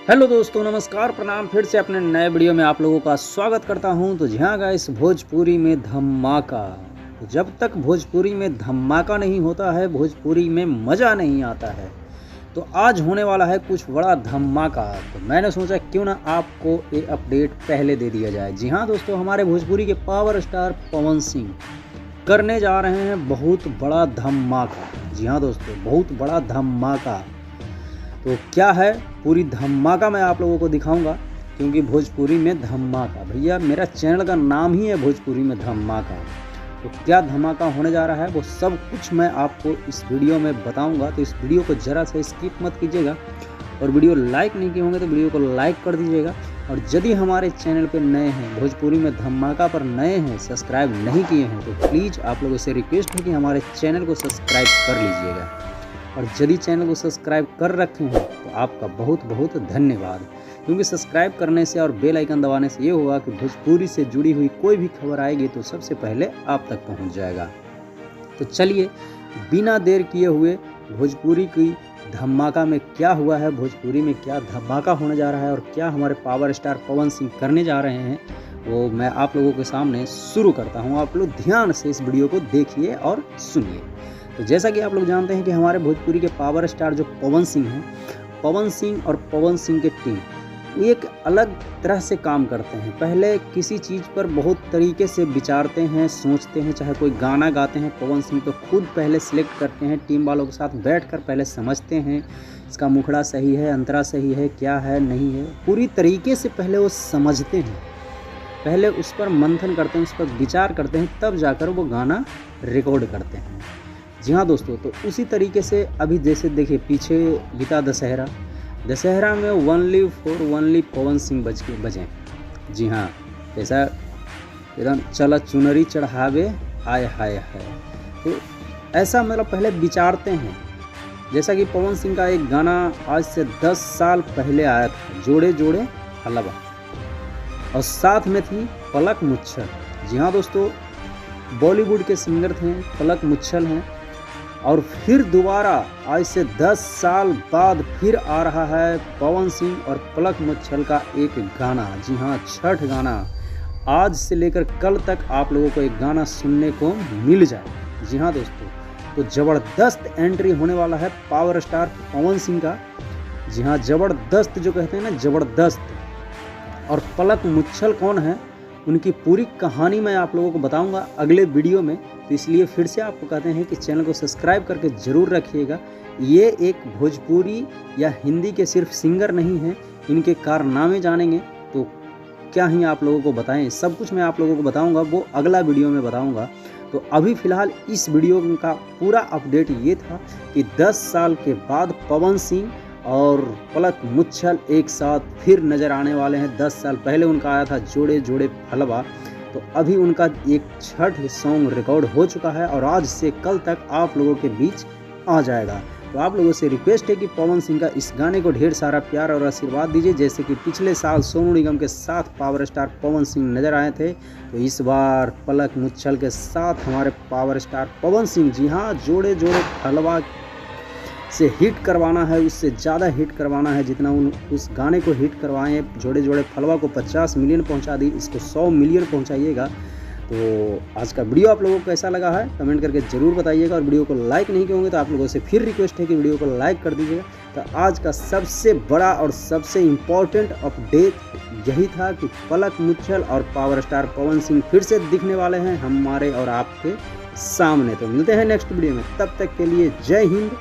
Hello दोस्तों, नमस्कार, प्रणाम। फिर से अपने नए वीडियो में आप लोगों का स्वागत करता हूं। तो जहां गाइस भोजपुरी में धमाका, तो जब तक भोजपुरी में धमाका नहीं होता है भोजपुरी में मज़ा नहीं आता है। तो आज होने वाला है कुछ बड़ा धमाका। तो मैंने सोचा क्यों ना आपको ये अपडेट पहले दे दिया जाए। जी हाँ दोस्तों, हमारे भोजपुरी के पावर स्टार पवन सिंह करने जा रहे हैं बहुत बड़ा धमाका। जी हाँ दोस्तों, बहुत बड़ा धमाका। तो क्या है पूरी धमाका मैं आप लोगों को दिखाऊंगा, क्योंकि भोजपुरी में धमाका, भैया मेरा चैनल का नाम ही है भोजपुरी में धमाका। तो क्या धमाका होने जा रहा है वो सब कुछ मैं आपको इस वीडियो में बताऊंगा। तो इस वीडियो को ज़रा सा स्किप मत कीजिएगा, और वीडियो लाइक नहीं किए होंगे तो वीडियो को लाइक कर दीजिएगा। और यदि हमारे चैनल पर नए हैं, भोजपुरी में धमाका पर नए हैं, सब्सक्राइब नहीं किए हैं, तो प्लीज़ आप लोगों से रिक्वेस्ट है कि हमारे चैनल को सब्सक्राइब कर लीजिएगा। और यदि चैनल को सब्सक्राइब कर रखे हैं तो आपका बहुत बहुत धन्यवाद, क्योंकि सब्सक्राइब करने से और बेल आइकन दबाने से ये होगा कि भोजपुरी से जुड़ी हुई कोई भी खबर आएगी तो सबसे पहले आप तक पहुंच जाएगा। तो चलिए बिना देर किए हुए भोजपुरी की धमाका में क्या हुआ है, भोजपुरी में क्या धमाका होने जा रहा है और क्या हमारे पावर स्टार पवन सिंह करने जा रहे हैं, वो मैं आप लोगों के सामने शुरू करता हूँ। आप लोग ध्यान से इस वीडियो को देखिए और सुनिए। तो जैसा कि आप लोग जानते हैं कि हमारे भोजपुरी के पावर स्टार जो पवन सिंह हैं, पवन सिंह और पवन सिंह के टीम एक अलग तरह से काम करते हैं। पहले किसी चीज़ पर बहुत तरीके से विचारते हैं, सोचते हैं। चाहे कोई गाना गाते हैं पवन सिंह तो खुद पहले सिलेक्ट करते हैं, टीम वालों के साथ बैठकर पहले समझते हैं इसका मुखड़ा सही है, अंतरा सही है, क्या है नहीं है, पूरी तरीके से पहले वो समझते हैं, पहले उस पर मंथन करते हैं, उस पर विचार करते हैं, तब जाकर वो गाना रिकॉर्ड करते हैं। जी हाँ दोस्तों, तो उसी तरीके से अभी जैसे देखिए पीछे बीता दशहरा में ओनली पवन सिंह बजे। जी हाँ, ऐसा एकदम चला चुनरी चढ़ावे आय हाय हाय। तो ऐसा मतलब पहले विचारते हैं। जैसा कि पवन सिंह का एक गाना आज से 10 साल पहले आया था, जोड़े जोड़े हलवा, और साथ में थी पलक मुच्छल। जी हाँ दोस्तों, बॉलीवुड के सिंगर थे, पलक मुच्छल हैं। और फिर दोबारा आज से 10 साल बाद फिर आ रहा है पवन सिंह और पलक मुच्छल का एक गाना। जी हाँ, छठ गाना। आज से लेकर कल तक आप लोगों को एक गाना सुनने को मिल जाए। जी हाँ दोस्तों, तो ज़बरदस्त एंट्री होने वाला है पावर स्टार पवन सिंह का। जी हाँ, ज़बरदस्त जो कहते हैं ना, ज़बरदस्त। और पलक मुच्छल कौन है, उनकी पूरी कहानी मैं आप लोगों को बताऊंगा अगले वीडियो में। तो इसलिए फिर से आपको कहते हैं कि चैनल को सब्सक्राइब करके ज़रूर रखिएगा। ये एक भोजपुरी या हिंदी के सिर्फ सिंगर नहीं हैं, इनके कारनामे जानेंगे तो क्या ही आप लोगों को बताएं। सब कुछ मैं आप लोगों को बताऊंगा, वो अगला वीडियो में बताऊंगा। तो अभी फ़िलहाल इस वीडियो का पूरा अपडेट ये था कि 10 साल के बाद पवन सिंह और पलक मुच्छल एक साथ फिर नज़र आने वाले हैं। 10 साल पहले उनका आया था जोड़े जोड़े हलवा, तो अभी उनका एक छठ सॉन्ग रिकॉर्ड हो चुका है और आज से कल तक आप लोगों के बीच आ जाएगा। तो आप लोगों से रिक्वेस्ट है कि पवन सिंह का इस गाने को ढेर सारा प्यार और आशीर्वाद दीजिए। जैसे कि पिछले साल सोनू निगम के साथ पावर स्टार पवन सिंह नज़र आए थे, तो इस बार पलक मुच्छल के साथ हमारे पावर स्टार पवन सिंह, जी हाँ, जोड़े जोड़े हलवा से हिट करवाना है, उससे ज़्यादा हिट करवाना है जितना उस गाने को हिट करवाएं। जोड़े जोड़े फलवा को 50 मिलियन पहुंचा दी, इसको 100 मिलियन पहुंचाइएगा। तो आज का वीडियो आप लोगों को कैसा लगा है कमेंट करके ज़रूर बताइएगा। और वीडियो को लाइक नहीं किए होंगे तो आप लोगों से फिर रिक्वेस्ट है कि वीडियो को लाइक कर दीजिएगा। तो आज का सबसे बड़ा और सबसे इम्पॉर्टेंट अपडेट यही था कि पलक मुच्छल और पावर स्टार पवन सिंह फिर से दिखने वाले हैं हमारे और आपके सामने। तो मिलते हैं नेक्स्ट वीडियो में, तब तक के लिए जय हिंद,